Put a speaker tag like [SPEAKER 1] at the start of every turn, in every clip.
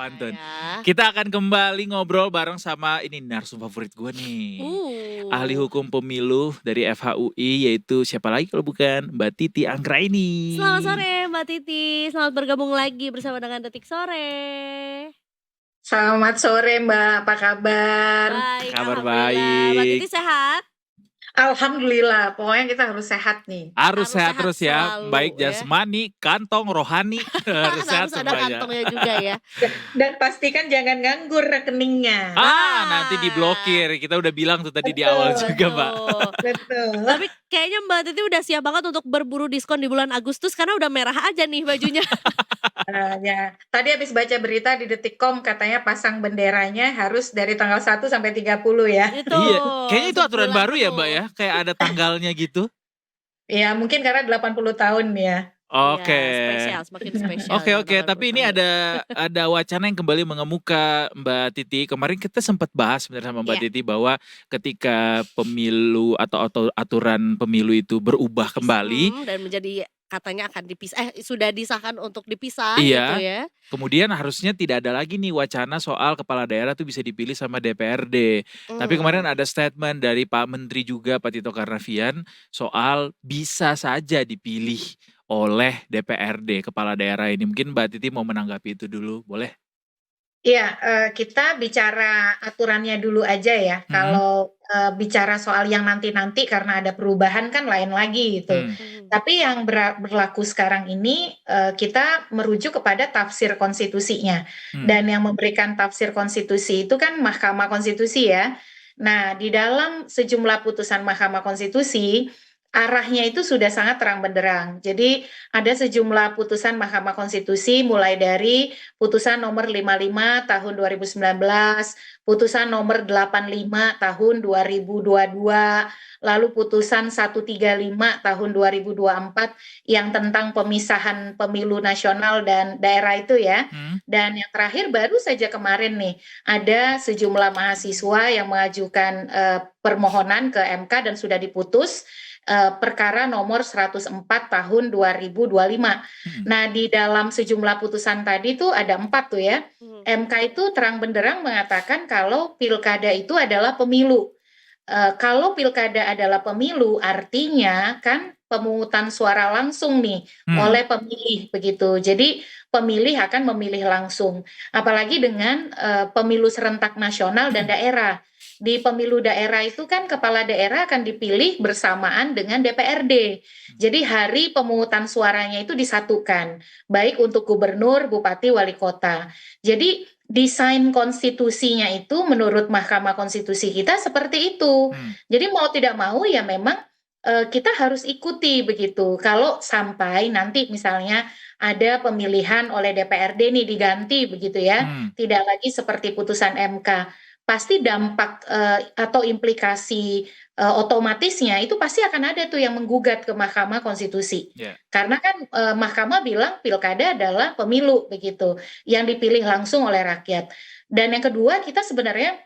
[SPEAKER 1] pantun.
[SPEAKER 2] ya.
[SPEAKER 1] Kita akan kembali ngobrol bareng sama ini narsum favorit gue nih. Ahli hukum pemilu dari FHUI, yaitu siapa lagi kalau bukan Mbak Titi Anggraini.
[SPEAKER 2] Selamat sore Mbak Titi, selamat bergabung lagi bersama dengan Detik Sore.
[SPEAKER 3] Selamat sore Mbak, apa kabar?
[SPEAKER 2] Baik,
[SPEAKER 1] Kabar
[SPEAKER 2] alhamdulillah. Mbak
[SPEAKER 1] baik.
[SPEAKER 2] Titi sehat?
[SPEAKER 3] Alhamdulillah, pokoknya kita harus sehat nih.
[SPEAKER 1] Harus
[SPEAKER 2] Harus
[SPEAKER 1] sehat
[SPEAKER 2] sehat
[SPEAKER 1] terus ya,
[SPEAKER 2] selalu,
[SPEAKER 1] baik
[SPEAKER 2] ya.
[SPEAKER 1] jasmani, kantong, rohani, harus sehat
[SPEAKER 2] Harus ada
[SPEAKER 1] semuanya.
[SPEAKER 2] kantongnya juga ya.
[SPEAKER 3] Dan pastikan jangan nganggur rekeningnya.
[SPEAKER 1] Nanti diblokir. Kita udah bilang tuh tadi di awal juga, Mbak.
[SPEAKER 3] Betul.
[SPEAKER 2] Tapi kayaknya Mbak Titi udah siap banget untuk berburu diskon di bulan Agustus karena udah merah aja nih bajunya.
[SPEAKER 3] Ya. Tadi habis baca berita di Detikcom katanya pasang benderanya harus dari tanggal 1 sampai 30 ya.
[SPEAKER 2] Itu.
[SPEAKER 1] Iya, kayaknya itu aturan
[SPEAKER 2] sebulan
[SPEAKER 1] baru ya,
[SPEAKER 2] penuh.
[SPEAKER 1] Mbak ya, kayak ada tanggalnya gitu.
[SPEAKER 3] Ya, mungkin karena 80 tahun ya.
[SPEAKER 1] Oke.
[SPEAKER 2] Ya, spesial, semakin spesial.
[SPEAKER 1] Oke. Tapi ini ada wacana yang kembali mengemuka, Mbak Titi. Kemarin kita sempat bahas sebenarnya sama Mbak
[SPEAKER 2] Iya.
[SPEAKER 1] Titi bahwa ketika pemilu atau aturan pemilu itu berubah kembali,
[SPEAKER 2] Dan menjadi katanya akan dipisah, sudah disahkan untuk dipisah
[SPEAKER 1] Iya.
[SPEAKER 2] gitu ya.
[SPEAKER 1] kemudian harusnya tidak ada lagi nih wacana soal kepala daerah tuh bisa dipilih sama DPRD. Tapi kemarin ada statement dari Pak Menteri juga, Pak Tito Karnavian, soal bisa saja dipilih oleh DPRD kepala daerah ini. Mungkin Mbak Titi mau menanggapi itu dulu, boleh?
[SPEAKER 3] Iya, kita bicara aturannya dulu aja ya. Kalau bicara soal yang nanti-nanti karena ada perubahan kan lain lagi gitu. Tapi yang berlaku sekarang ini kita merujuk kepada tafsir konstitusinya. Dan yang memberikan tafsir konstitusi itu kan Mahkamah Konstitusi ya. Nah, di dalam sejumlah putusan Mahkamah Konstitusi, arahnya itu sudah sangat terang benderang. Jadi ada sejumlah putusan Mahkamah Konstitusi mulai dari putusan nomor 55 tahun 2019, putusan nomor 85 tahun 2022, lalu putusan 135 tahun 2024 yang tentang pemisahan pemilu nasional dan daerah itu ya. Dan yang terakhir baru saja kemarin nih ada sejumlah mahasiswa yang mengajukan permohonan ke MK dan sudah diputus. Perkara nomor 104 tahun 2025. Nah, di dalam sejumlah putusan tadi tuh ada 4 tuh ya. MK itu terang benderang mengatakan kalau pilkada itu adalah pemilu. Kalau pilkada adalah pemilu, artinya kan pemungutan suara langsung nih oleh pemilih begitu. Jadi pemilih akan memilih langsung. Apalagi dengan pemilu serentak nasional dan daerah. Di pemilu daerah itu kan kepala daerah akan dipilih bersamaan dengan DPRD. Jadi hari pemungutan suaranya itu disatukan, baik untuk gubernur, bupati, wali kota. Jadi desain konstitusinya itu menurut Mahkamah Konstitusi kita seperti itu. Jadi mau tidak mau ya memang kita harus ikuti begitu. Kalau sampai nanti misalnya ada pemilihan oleh DPRD nih diganti begitu ya, tidak lagi seperti putusan MK. Pasti dampak atau implikasi otomatisnya itu pasti akan ada tuh yang menggugat ke Mahkamah Konstitusi. Karena kan Mahkamah bilang pilkada adalah pemilu begitu, yang dipilih langsung oleh rakyat. Dan yang kedua kita sebenarnya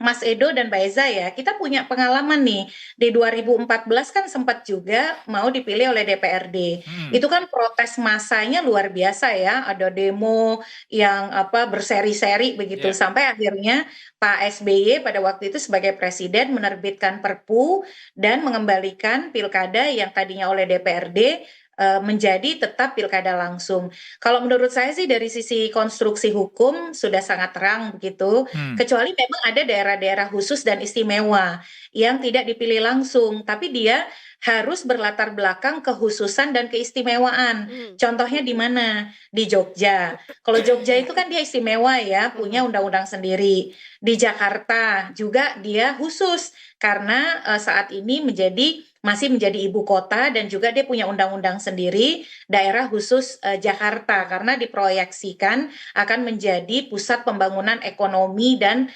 [SPEAKER 3] Mas Edo dan Mbak Eza ya, kita punya pengalaman nih, di 2014 kan sempat juga mau dipilih oleh DPRD. Itu kan protes massanya luar biasa ya, ada demo yang berseri-seri begitu, sampai akhirnya Pak SBY pada waktu itu sebagai presiden menerbitkan Perpu dan mengembalikan pilkada yang tadinya oleh DPRD menjadi tetap pilkada langsung. Kalau menurut saya sih dari sisi konstruksi hukum sudah sangat terang begitu, kecuali memang ada daerah-daerah khusus dan istimewa yang tidak dipilih langsung, tapi dia harus berlatar belakang kekhususan dan keistimewaan. Contohnya di mana? Di Jogja. Kalau Jogja itu kan dia istimewa ya, punya undang-undang sendiri. Di Jakarta juga dia khusus karena saat ini masih menjadi ibu kota dan juga dia punya undang-undang sendiri, daerah khusus Jakarta karena diproyeksikan akan menjadi pusat pembangunan ekonomi dan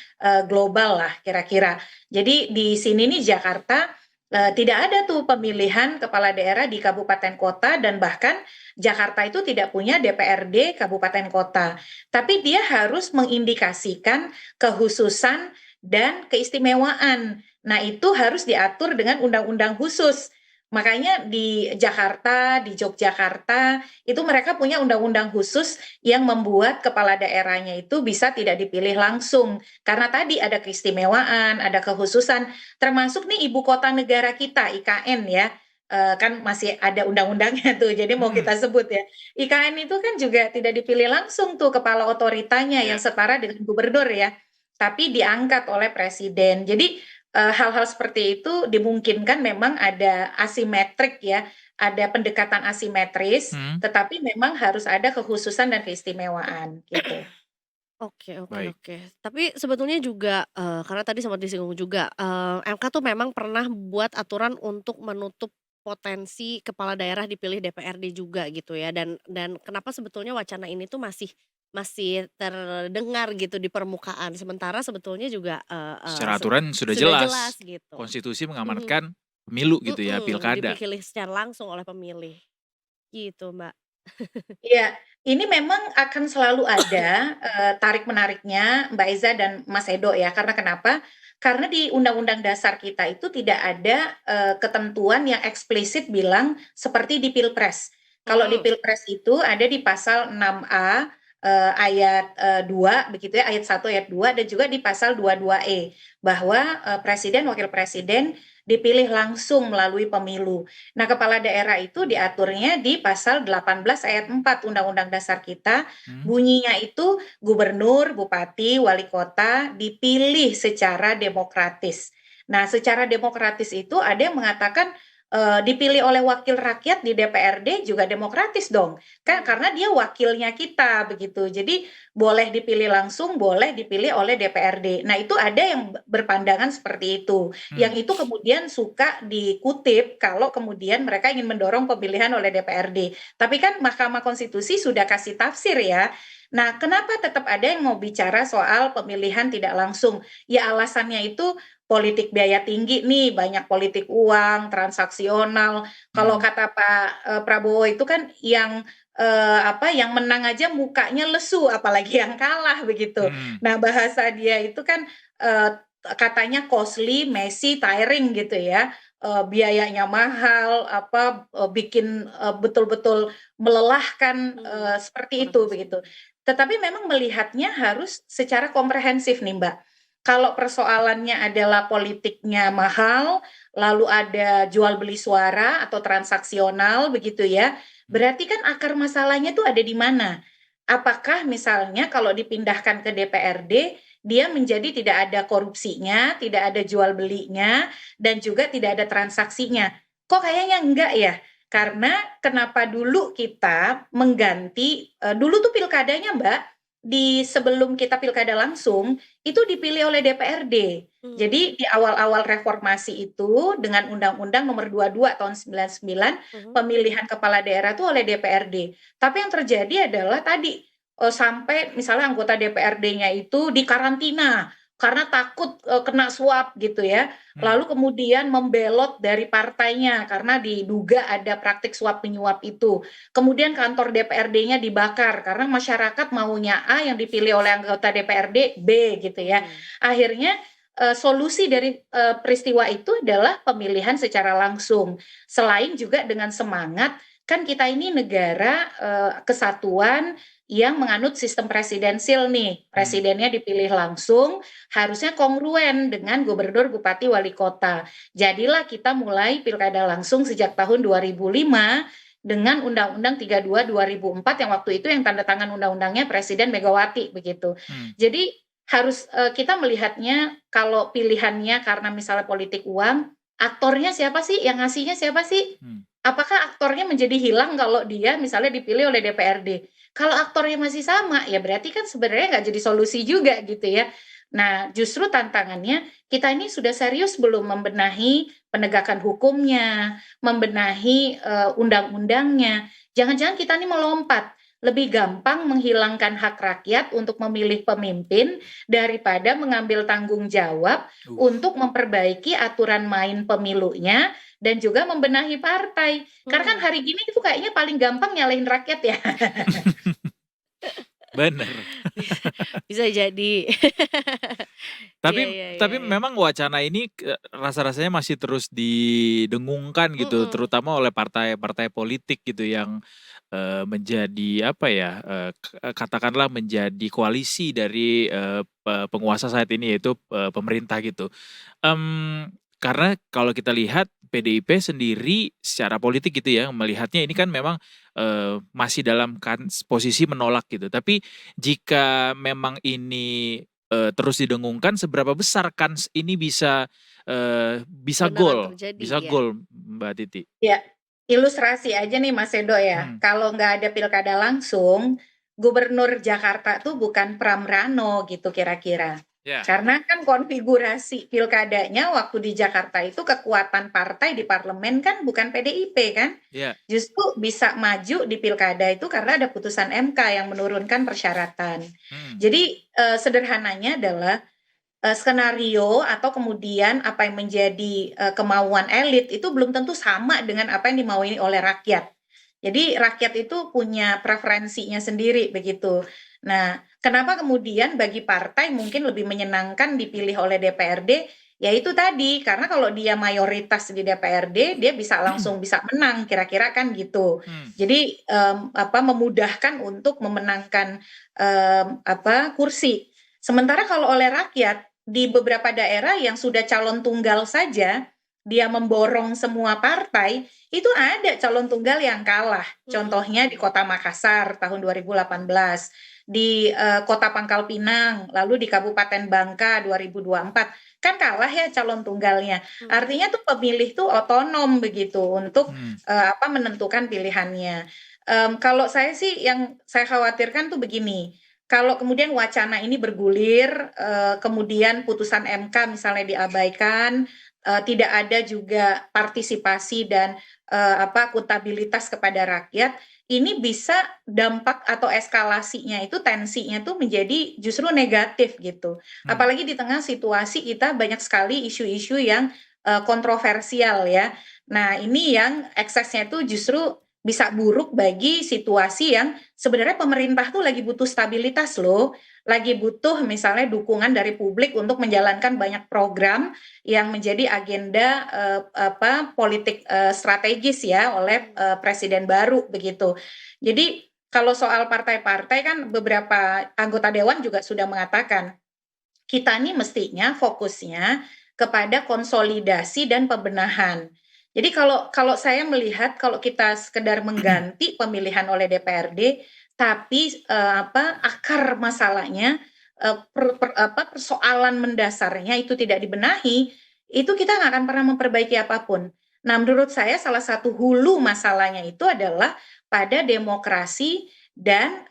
[SPEAKER 3] global lah kira-kira. Jadi di sini nih Jakarta tidak ada tuh pemilihan kepala daerah di kabupaten kota dan bahkan Jakarta itu tidak punya DPRD kabupaten kota. Tapi dia harus mengindikasikan kekhususan dan keistimewaan. Nah, itu harus diatur dengan undang-undang khusus. Makanya di Jakarta, di Yogyakarta, itu mereka punya undang-undang khusus yang membuat kepala daerahnya itu bisa tidak dipilih langsung. Karena tadi ada keistimewaan, ada kekhususan, termasuk nih ibu kota negara kita, IKN ya. Kan masih ada undang-undangnya tuh, jadi mau
[SPEAKER 1] Hmm,
[SPEAKER 3] kita sebut ya. IKN itu kan juga tidak dipilih langsung tuh kepala otoritanya yang
[SPEAKER 1] ya.
[SPEAKER 3] setara dengan gubernur ya, tapi diangkat oleh presiden. Jadi hal-hal seperti itu dimungkinkan memang ada asimetrik ya, ada pendekatan asimetris,
[SPEAKER 1] Hmm,
[SPEAKER 3] tetapi memang harus ada kekhususan dan keistimewaan gitu.
[SPEAKER 2] Oke oke
[SPEAKER 1] baik.
[SPEAKER 2] oke. Tapi sebetulnya juga, karena tadi sempat disinggung juga, MK tuh memang pernah buat aturan untuk menutup potensi kepala daerah dipilih DPRD juga gitu ya, dan kenapa sebetulnya wacana ini tuh masih masih terdengar gitu di permukaan, sementara sebetulnya juga, eee eee,
[SPEAKER 1] Secara aturan sudah
[SPEAKER 2] sudah jelas
[SPEAKER 1] jelas.
[SPEAKER 2] gitu.
[SPEAKER 1] Konstitusi
[SPEAKER 2] Mhm
[SPEAKER 1] mengamanatkan pemilu gitu ya,
[SPEAKER 2] mhm,
[SPEAKER 1] pilkada.
[SPEAKER 2] dipilih secara langsung oleh pemilih, gitu Mbak.
[SPEAKER 3] Iya, ini memang akan selalu ada, tarik-menariknya Mbak Eza dan Mas Edo ya, karena kenapa? Karena di Undang-Undang Dasar kita itu tidak ada, ketentuan yang eksplisit bilang seperti di Pilpres. Kalau di
[SPEAKER 2] Mhm,
[SPEAKER 3] Pilpres itu ada di pasal 6A, ayat, 2 begitu ya, ayat 1 ayat 2 dan juga di pasal 22E, bahwa, presiden, wakil presiden dipilih langsung melalui pemilu. Nah, kepala daerah itu diaturnya di pasal 18 ayat 4 Undang-Undang Dasar kita,
[SPEAKER 1] Hmm,
[SPEAKER 3] bunyinya itu gubernur, bupati, wali kota dipilih secara demokratis. Nah, secara demokratis itu ada yang mengatakan dipilih oleh wakil rakyat di DPRD juga demokratis dong. Kan
[SPEAKER 2] mmm,
[SPEAKER 3] karena dia wakilnya kita begitu. Jadi boleh dipilih langsung, boleh dipilih oleh DPRD. Nah, itu ada yang berpandangan seperti itu.
[SPEAKER 1] hmm.
[SPEAKER 3] Yang itu kemudian suka dikutip kalau kemudian mereka ingin mendorong pemilihan oleh DPRD. Tapi kan Mahkamah Konstitusi sudah kasih tafsir ya. Nah, kenapa tetap ada yang mau bicara soal pemilihan tidak langsung? Ya alasannya itu politik biaya tinggi nih, banyak politik uang, transaksional. Kalau
[SPEAKER 1] Hmm,
[SPEAKER 3] kata Pak Prabowo itu kan yang apa yang menang aja mukanya lesu, apalagi yang kalah begitu.
[SPEAKER 1] hmm,
[SPEAKER 3] Nah, bahasa dia itu kan katanya costly, messy, tiring gitu ya, biayanya mahal, apa, bikin, betul-betul melelahkan,
[SPEAKER 2] mhm,
[SPEAKER 3] seperti itu begitu.
[SPEAKER 2] prosesnya.
[SPEAKER 3] Tetapi memang melihatnya harus secara komprehensif nih, Mbak. Kalau persoalannya adalah politiknya mahal, lalu ada jual beli suara atau transaksional begitu ya,
[SPEAKER 1] hmm,
[SPEAKER 3] berarti kan akar masalahnya tuh ada di mana? Apakah misalnya kalau dipindahkan ke DPRD, dia menjadi tidak ada korupsinya, tidak ada jual belinya, dan juga tidak ada transaksinya. Kok kayaknya enggak ya? Karena kenapa dulu kita mengganti, dulu tuh pilkadanya Mbak, di sebelum kita pilkada langsung, itu dipilih oleh DPRD.
[SPEAKER 2] Mmm,
[SPEAKER 3] Jadi di awal-awal reformasi itu dengan Undang-Undang Nomor 22 tahun 99,
[SPEAKER 2] mhm.
[SPEAKER 3] pemilihan kepala daerah itu oleh DPRD. Tapi yang terjadi adalah tadi, sampai misalnya anggota DPRD-nya itu dikarantina karena takut, kena suap gitu ya.
[SPEAKER 1] hmm.
[SPEAKER 3] Lalu kemudian membelot dari partainya karena diduga ada praktik suap menyuap itu. Kemudian kantor DPRD-nya dibakar karena masyarakat maunya A yang dipilih oleh anggota DPRD B gitu ya.
[SPEAKER 2] Mhm,
[SPEAKER 3] Akhirnya, solusi dari, peristiwa itu adalah pemilihan secara langsung. Selain juga dengan semangat, kan kita ini negara, kesatuan yang menganut sistem presidensil nih,
[SPEAKER 1] Hmm.
[SPEAKER 3] presidennya dipilih langsung, harusnya kongruen dengan gubernur, bupati, wali kota. Jadilah kita mulai pilkada langsung sejak tahun 2005 dengan Undang-Undang 32 2004 yang waktu itu yang tanda tangan undang-undangnya Presiden Megawati begitu.
[SPEAKER 1] Hmm.
[SPEAKER 3] Jadi harus, kita melihatnya kalau pilihannya karena misalnya politik uang, aktornya siapa sih, yang ngasihnya siapa sih?
[SPEAKER 1] Hmm.
[SPEAKER 3] Apakah aktornya menjadi hilang kalau dia misalnya dipilih oleh DPRD? Kalau aktornya masih sama, ya berarti kan sebenarnya nggak jadi solusi juga gitu ya. Nah, justru tantangannya kita ini sudah serius belum membenahi penegakan hukumnya, membenahi, undang-undangnya. Jangan-jangan kita ini melompat, lebih gampang menghilangkan hak rakyat untuk memilih pemimpin daripada mengambil tanggung jawab
[SPEAKER 1] Uh.
[SPEAKER 3] untuk memperbaiki aturan main pemilunya dan juga membenahi partai. Karena kan
[SPEAKER 2] mhm.
[SPEAKER 3] hari gini itu kayaknya paling gampang nyalahin rakyat ya.
[SPEAKER 1] Bener.
[SPEAKER 2] Bisa bisa jadi. Iya
[SPEAKER 1] Tapi
[SPEAKER 2] iya iya
[SPEAKER 1] tapi
[SPEAKER 2] iya.
[SPEAKER 1] memang wacana ini rasa-rasanya masih terus didengungkan gitu,
[SPEAKER 2] Mhm,
[SPEAKER 1] terutama oleh partai-partai politik gitu yang, menjadi apa ya, katakanlah menjadi koalisi dari, penguasa saat ini yaitu, pemerintah gitu. Karena kalau kita lihat PDIP sendiri secara politik gitu ya, melihatnya ini kan memang, masih dalam posisi menolak gitu. Tapi jika memang ini, terus didengungkan seberapa besar kans ini bisa
[SPEAKER 2] beneran
[SPEAKER 1] gol
[SPEAKER 2] terjadi
[SPEAKER 1] bisa
[SPEAKER 2] ya.
[SPEAKER 1] gol, Mbak Titi?
[SPEAKER 3] Ya, ilustrasi aja nih Mas Edo ya,
[SPEAKER 1] Hmm,
[SPEAKER 3] kalau nggak ada pilkada langsung, Gubernur Jakarta tuh bukan Pramrano gitu kira-kira.
[SPEAKER 1] ya,
[SPEAKER 3] Karena kan konfigurasi pilkadanya waktu di Jakarta itu kekuatan partai di parlemen kan bukan PDIP kan,
[SPEAKER 1] ya,
[SPEAKER 3] justru bisa maju di pilkada itu karena ada putusan MK yang menurunkan persyaratan.
[SPEAKER 1] mhm,
[SPEAKER 3] Jadi sederhananya adalah skenario atau kemudian apa yang menjadi kemauan elit itu belum tentu sama dengan apa yang dimaui oleh rakyat. Jadi rakyat itu punya preferensinya sendiri begitu. Nah, kenapa kemudian bagi partai mungkin lebih menyenangkan dipilih oleh DPRD? Ya itu tadi, karena kalau dia mayoritas di DPRD, dia bisa langsung bisa menang, kira-kira kan gitu.
[SPEAKER 1] mmm,
[SPEAKER 3] Jadi apa memudahkan untuk memenangkan apa kursi. Sementara kalau oleh rakyat di beberapa daerah yang sudah calon tunggal saja, dia memborong semua partai, itu ada calon tunggal yang kalah.
[SPEAKER 2] Mhm
[SPEAKER 3] Contohnya di Kota Makassar tahun 2018, di Kota Pangkal Pinang, lalu di Kabupaten Bangka 2024. Kan kalah ya calon tunggalnya.
[SPEAKER 2] mhm.
[SPEAKER 3] Artinya tuh pemilih tuh otonom begitu untuk
[SPEAKER 1] mmm,
[SPEAKER 3] apa menentukan pilihannya. Kalau saya sih yang saya khawatirkan tuh begini, kalau kemudian wacana ini bergulir, kemudian putusan MK misalnya diabaikan, tidak ada juga partisipasi dan, apa, akuntabilitas kepada rakyat, ini bisa dampak atau eskalasinya itu tensinya tuh menjadi justru negatif gitu.
[SPEAKER 1] mmm,
[SPEAKER 3] Apalagi di tengah situasi kita banyak sekali isu-isu yang, kontroversial ya. Nah ini yang eksesnya itu justru bisa buruk bagi situasi yang sebenarnya pemerintah tuh lagi butuh stabilitas loh, lagi butuh misalnya dukungan dari publik untuk menjalankan banyak program yang menjadi agenda apa politik strategis ya oleh
[SPEAKER 2] Mhm.
[SPEAKER 3] presiden baru begitu. Jadi kalau soal partai-partai kan beberapa anggota dewan juga sudah mengatakan kita nih mestinya fokusnya kepada konsolidasi dan pembenahan. Jadi kalau saya melihat kalau kita sekedar mengganti pemilihan oleh DPRD, tapi apa akar masalahnya apa persoalan mendasarnya itu tidak dibenahi, itu kita nggak akan pernah memperbaiki apapun. Nah, menurut saya salah satu hulu masalahnya itu adalah pada demokrasi dan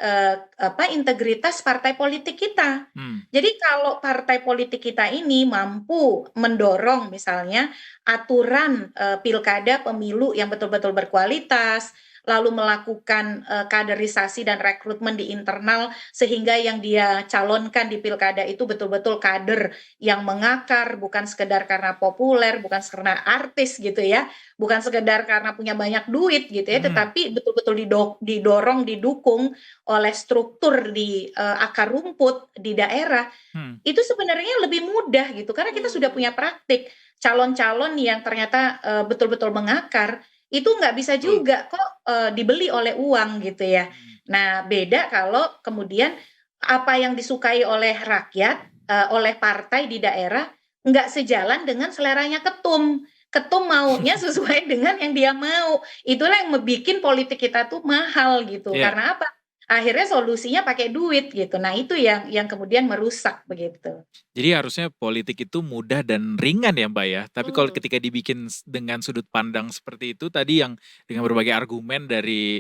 [SPEAKER 3] apa integritas partai politik kita.
[SPEAKER 1] mmm,
[SPEAKER 3] Jadi kalau partai politik kita ini mampu mendorong misalnya aturan, pilkada, pemilu yang betul-betul berkualitas, lalu melakukan, kaderisasi dan rekrutmen di internal sehingga yang dia calonkan di pilkada itu betul-betul kader yang mengakar, bukan sekedar karena populer, bukan karena artis gitu ya, bukan sekedar karena punya banyak duit gitu ya,
[SPEAKER 1] mhm,
[SPEAKER 3] tetapi betul-betul didorong, didukung oleh struktur di, akar rumput di daerah
[SPEAKER 1] mmm,
[SPEAKER 3] itu sebenarnya lebih mudah gitu, karena kita sudah
[SPEAKER 2] Mmm,
[SPEAKER 3] punya praktik. Calon-calon yang ternyata, betul-betul mengakar, itu nggak bisa
[SPEAKER 1] betul,
[SPEAKER 3] juga kok, dibeli oleh uang gitu ya.
[SPEAKER 1] mhm,
[SPEAKER 3] Nah, beda kalau kemudian apa yang disukai oleh rakyat, oleh partai di daerah, nggak sejalan dengan seleranya ketum. Ketum maunya sesuai dengan yang dia mau. Itulah yang bikin politik kita tuh mahal gitu.
[SPEAKER 1] iya.
[SPEAKER 3] Karena apa? Akhirnya solusinya pakai duit gitu. Nah, itu yang kemudian merusak begitu.
[SPEAKER 1] Jadi harusnya politik itu mudah dan ringan ya, Mbak, ya. Tapi kalau
[SPEAKER 2] mhm.
[SPEAKER 1] ketika dibikin dengan sudut pandang seperti itu tadi yang dengan berbagai argumen dari,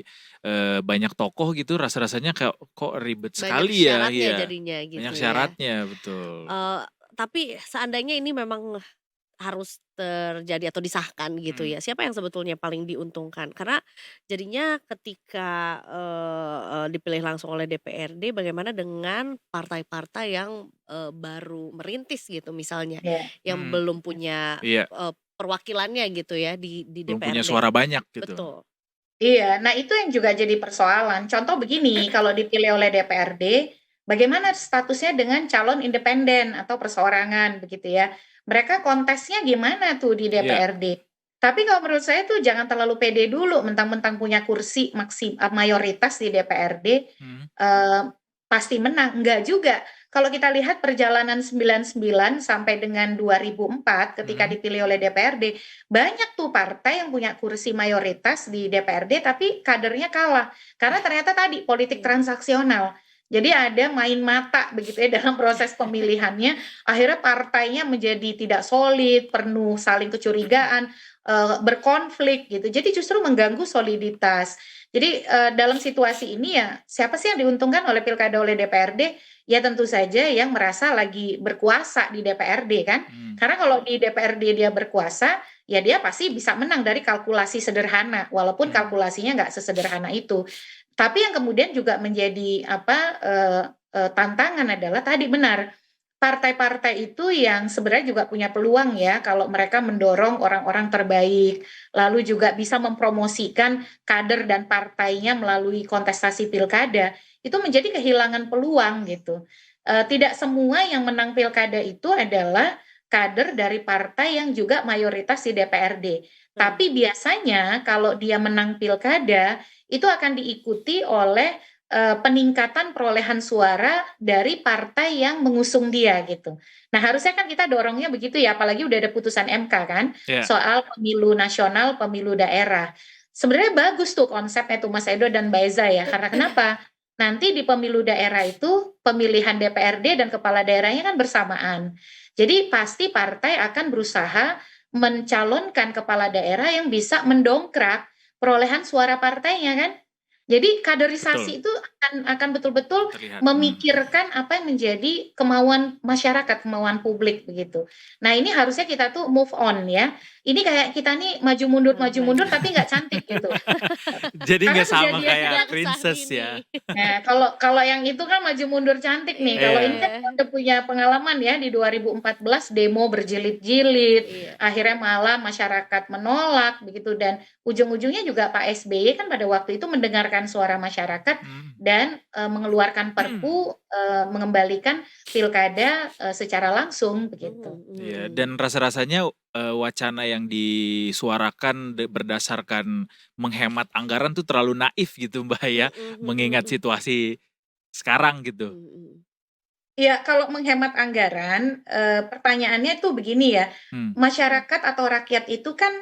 [SPEAKER 1] banyak tokoh gitu rasa-rasanya kayak, kok ribet
[SPEAKER 2] Banyak
[SPEAKER 1] sekali ya,
[SPEAKER 2] syaratnya
[SPEAKER 1] iya.
[SPEAKER 2] jadinya
[SPEAKER 1] Banyak
[SPEAKER 2] gitu ya.
[SPEAKER 1] syaratnya, betul.
[SPEAKER 2] Eee, tapi seandainya ini memang harus terjadi atau disahkan gitu
[SPEAKER 1] Mhm,
[SPEAKER 2] ya, siapa yang sebetulnya paling diuntungkan? Karena jadinya ketika, dipilih langsung oleh DPRD bagaimana dengan partai-partai yang, baru merintis gitu misalnya,
[SPEAKER 3] Ya.
[SPEAKER 2] yang
[SPEAKER 1] mhm,
[SPEAKER 2] belum punya,
[SPEAKER 1] iya,
[SPEAKER 2] perwakilannya gitu ya di
[SPEAKER 1] belum punya
[SPEAKER 2] DPRD.
[SPEAKER 1] suara banyak gitu.
[SPEAKER 2] Betul.
[SPEAKER 3] Iya, nah itu yang juga jadi persoalan. Contoh begini, kalau dipilih oleh DPRD, bagaimana statusnya dengan calon independen atau perseorangan begitu ya. Mereka kontesnya gimana tuh di
[SPEAKER 1] Iya.
[SPEAKER 3] DPRD. Tapi kalau menurut saya tuh jangan terlalu pede dulu mentang-mentang punya kursi mayoritas di DPRD
[SPEAKER 1] Hmm.
[SPEAKER 3] pasti menang. Enggak juga. Kalau kita lihat perjalanan 99 sampai dengan 2004 ketika dipilih oleh DPRD, banyak tuh partai yang punya kursi mayoritas di DPRD tapi kadernya kalah. Karena ternyata tadi politik
[SPEAKER 2] Iya.
[SPEAKER 3] transaksional. Jadi ada main mata begitu ya dalam proses pemilihannya, akhirnya partainya menjadi tidak solid, penuh saling kecurigaan, berkonflik gitu. Jadi justru mengganggu soliditas. Jadi dalam situasi ini ya siapa sih yang diuntungkan oleh pilkada oleh DPRD? Ya tentu saja yang merasa lagi berkuasa di DPRD kan. Karena kalau di DPRD dia berkuasa, ya dia pasti bisa menang dari kalkulasi sederhana, walaupun kalkulasinya nggak sesederhana itu. Tapi yang kemudian juga menjadi tantangan adalah tadi benar, partai-partai itu yang sebenarnya juga punya peluang ya kalau mereka mendorong orang-orang terbaik, lalu juga bisa mempromosikan kader dan partainya melalui kontestasi pilkada, itu menjadi kehilangan peluang gitu. Tidak semua yang menang pilkada itu adalah kader dari partai yang juga mayoritas di DPRD. Tapi biasanya kalau dia menang pilkada, itu akan diikuti oleh peningkatan perolehan suara dari partai yang mengusung dia gitu. Nah, harusnya kan kita dorongnya begitu ya, apalagi udah ada putusan MK kan
[SPEAKER 1] Ya.
[SPEAKER 3] soal pemilu nasional, pemilu daerah. Sebenarnya bagus tuh konsepnya tuh Mas Edo dan Mbak Eza ya. Karena kenapa? Nanti di pemilu daerah itu pemilihan DPRD dan kepala daerahnya kan bersamaan. Jadi pasti partai akan berusaha mencalonkan kepala daerah yang bisa mendongkrak perolehan suara partainya kan. Jadi kaderisasi itu akan betul-betul
[SPEAKER 1] Terlihat.
[SPEAKER 3] memikirkan apa yang menjadi kemauan masyarakat, kemauan publik begitu. Nah ini harusnya kita tuh move on ya. Ini kayak kita nih maju mundur tapi nggak cantik gitu.
[SPEAKER 1] Jadi
[SPEAKER 3] Karena
[SPEAKER 1] nggak sama
[SPEAKER 3] kejadian
[SPEAKER 1] kayak
[SPEAKER 2] Yang sah
[SPEAKER 1] princess ya.
[SPEAKER 2] ini.
[SPEAKER 3] Nah, kalau yang itu kan maju mundur cantik nih. Kalau ini kan
[SPEAKER 1] Iya.
[SPEAKER 3] udah punya pengalaman ya di 2014 demo berjilid-jilid,
[SPEAKER 2] Iya.
[SPEAKER 3] akhirnya malah masyarakat menolak begitu dan ujung-ujungnya juga Pak SBY kan pada waktu itu mendengarkan suara masyarakat dan mengeluarkan Perpu mengembalikan pilkada secara langsung begitu.
[SPEAKER 1] Iya, dan rasa-rasanya wacana yang disuarakan berdasarkan menghemat anggaran tuh terlalu naif gitu Mbak ya, mengingat situasi sekarang gitu.
[SPEAKER 3] Ya, kalau menghemat anggaran, pertanyaannya itu begini ya, masyarakat atau rakyat itu kan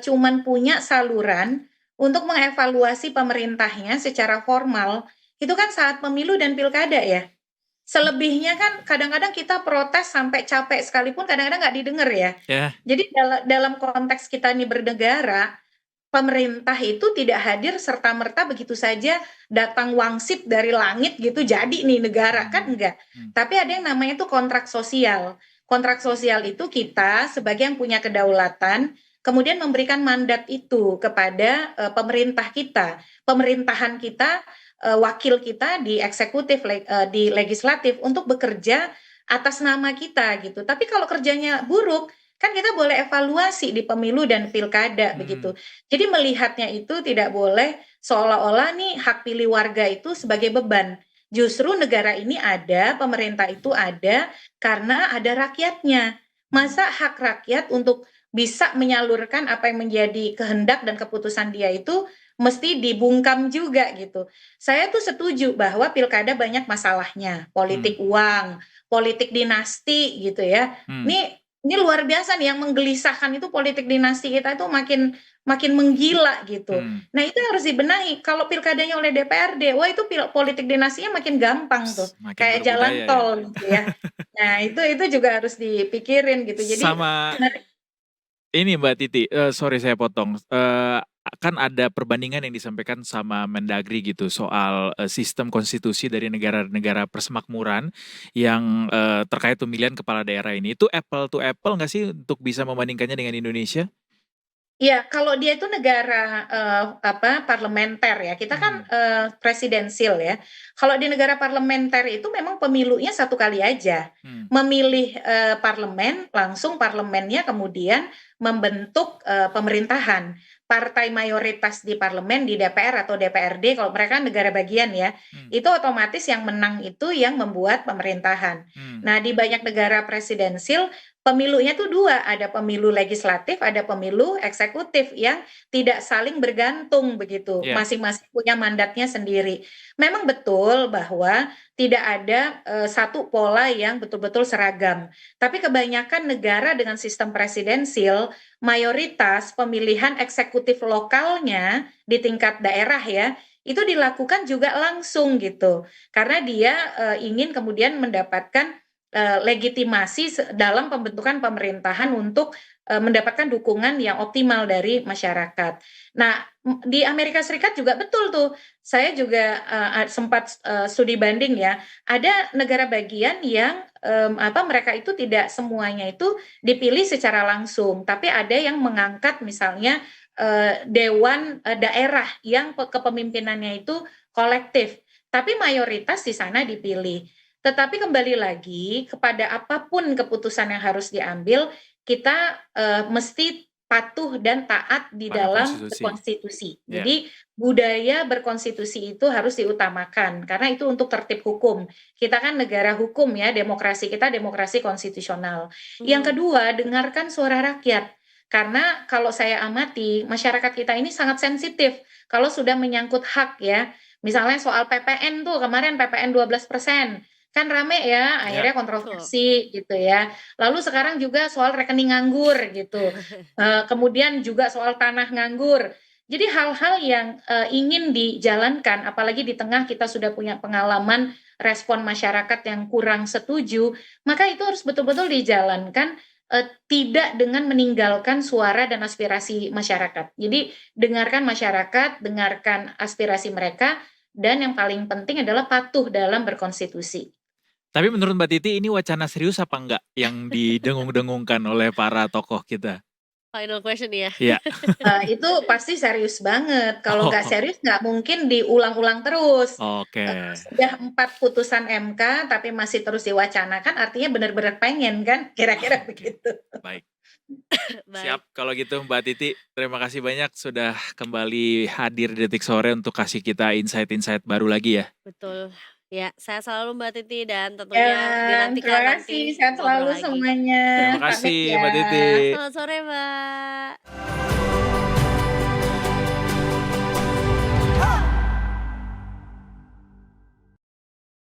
[SPEAKER 3] cuman punya saluran untuk mengevaluasi pemerintahnya secara formal, itu kan saat pemilu dan pilkada ya. Selebihnya kan kadang-kadang kita protes sampai capek sekalipun kadang-kadang nggak didengar ya.
[SPEAKER 1] Ya.
[SPEAKER 3] Jadi dalam konteks kita ini bernegara, pemerintah itu tidak hadir serta-merta begitu saja datang wangsit dari langit gitu jadi nih negara, kan enggak. Tapi ada yang namanya itu kontrak sosial. Kontrak sosial itu kita sebagai yang punya kedaulatan kemudian memberikan mandat itu kepada pemerintah kita. Pemerintahan kita, wakil kita di eksekutif, di legislatif untuk bekerja atas nama kita gitu. Tapi kalau kerjanya buruk, kan kita boleh evaluasi di pemilu dan pilkada begitu. Jadi melihatnya itu tidak boleh seolah-olah nih hak pilih warga itu sebagai beban. Justru negara ini ada, pemerintah itu ada karena ada rakyatnya. Masa hak rakyat untuk bisa menyalurkan apa yang menjadi kehendak dan keputusan dia itu mesti dibungkam juga gitu. Saya tuh setuju bahwa pilkada banyak masalahnya, politik uang, politik dinasti gitu ya. Ini luar biasa nih yang menggelisahkan itu politik dinasti kita itu makin menggila gitu. Nah itu harus dibenahi. Kalau pilkadanya oleh DPRD, wah itu politik dinastinya makin gampang tuh,
[SPEAKER 1] Makin
[SPEAKER 3] kayak jalan
[SPEAKER 1] berbudaya ya.
[SPEAKER 3] tol gitu ya. Nah itu juga harus dipikirin gitu. Jadi
[SPEAKER 1] Sama ini Mbak Titi, sorry saya potong. Kan ada perbandingan yang disampaikan sama Mendagri gitu soal sistem konstitusi dari negara-negara persemakmuran yang terkait pemilihan kepala daerah ini. Itu apple to apple nggak sih untuk bisa membandingkannya dengan Indonesia?
[SPEAKER 3] ya kalau dia itu negara parlementer ya, kita kan presidensil ya. Kalau di negara parlementer itu memang pemilunya satu kali aja. Memilih parlemen, langsung parlemennya kemudian membentuk pemerintahan. partai mayoritas di parlemen, di DPR atau DPRD, kalau mereka negara bagian ya, itu otomatis yang menang itu yang membuat pemerintahan. Nah, di banyak negara presidensil, pemilunya tuh dua, ada pemilu legislatif, ada pemilu eksekutif yang tidak saling bergantung begitu,
[SPEAKER 1] Iya.
[SPEAKER 3] masing-masing punya mandatnya sendiri. Memang betul bahwa tidak ada satu pola yang betul-betul seragam, tapi kebanyakan negara dengan sistem presidensil, mayoritas pemilihan eksekutif lokalnya di tingkat daerah ya, itu dilakukan juga langsung gitu. Karena dia ingin kemudian mendapatkan legitimasi dalam pembentukan pemerintahan untuk mendapatkan dukungan yang optimal dari masyarakat. Nah, di Amerika Serikat juga betul tuh. Saya juga sempat studi banding ya. Ada negara bagian yang mereka itu tidak semuanya itu dipilih secara langsung, tapi ada yang mengangkat misalnya dewan daerah yang kepemimpinannya itu kolektif, tapi mayoritas di sana dipilih. Tetapi kembali lagi kepada apapun keputusan yang harus diambil, kita mesti patuh dan taat di
[SPEAKER 1] Pada
[SPEAKER 3] dalam
[SPEAKER 1] konstitusi.
[SPEAKER 3] konstitusi.
[SPEAKER 1] Ya.
[SPEAKER 3] Jadi budaya berkonstitusi itu harus diutamakan karena itu untuk tertib hukum. Kita kan negara hukum ya, demokrasi kita demokrasi konstitusional. Yang kedua, dengarkan suara rakyat. Karena kalau saya amati, masyarakat kita ini sangat sensitif kalau sudah menyangkut hak ya. Misalnya soal PPN tuh, kemarin PPN 12%. Kan rame ya, akhirnya kontroversi gitu ya. Lalu sekarang juga soal rekening nganggur gitu. Kemudian juga soal tanah nganggur. Jadi hal-hal yang ingin dijalankan, apalagi di tengah kita sudah punya pengalaman respon masyarakat yang kurang setuju, maka itu harus betul-betul dijalankan tidak dengan meninggalkan suara dan aspirasi masyarakat. Jadi dengarkan masyarakat, dengarkan aspirasi mereka, dan yang paling penting adalah patuh dalam berkonstitusi.
[SPEAKER 1] Tapi menurut Mbak Titi ini wacana serius apa enggak yang didengung-dengungkan oleh para tokoh kita?
[SPEAKER 2] Final question ya.
[SPEAKER 1] Iya.
[SPEAKER 3] Itu pasti serius banget. Kalau nggak
[SPEAKER 1] Oh.
[SPEAKER 3] serius nggak mungkin diulang-ulang terus.
[SPEAKER 1] Oke.
[SPEAKER 3] Sudah 4 putusan MK tapi masih terus diwacanakan, artinya benar-benar pengen kan? Kira-kira
[SPEAKER 1] Oke.
[SPEAKER 3] begitu.
[SPEAKER 1] Baik.
[SPEAKER 2] Baik.
[SPEAKER 1] Siap kalau gitu Mbak Titi. Terima kasih banyak sudah kembali hadir di Detik Sore untuk kasih kita insight-insight baru lagi ya.
[SPEAKER 2] Betul. Ya, saya selalu Mbak Titi dan
[SPEAKER 3] Ya,
[SPEAKER 2] tentunya
[SPEAKER 3] terima
[SPEAKER 2] dinantikan
[SPEAKER 3] kasih.
[SPEAKER 2] nanti
[SPEAKER 3] Sehat
[SPEAKER 2] ngobrol
[SPEAKER 3] selalu
[SPEAKER 2] lagi.
[SPEAKER 3] semuanya.
[SPEAKER 1] Terima
[SPEAKER 3] Pamit
[SPEAKER 1] kasih
[SPEAKER 3] ya.
[SPEAKER 1] Mbak Titi.
[SPEAKER 2] Selamat sore, Mbak.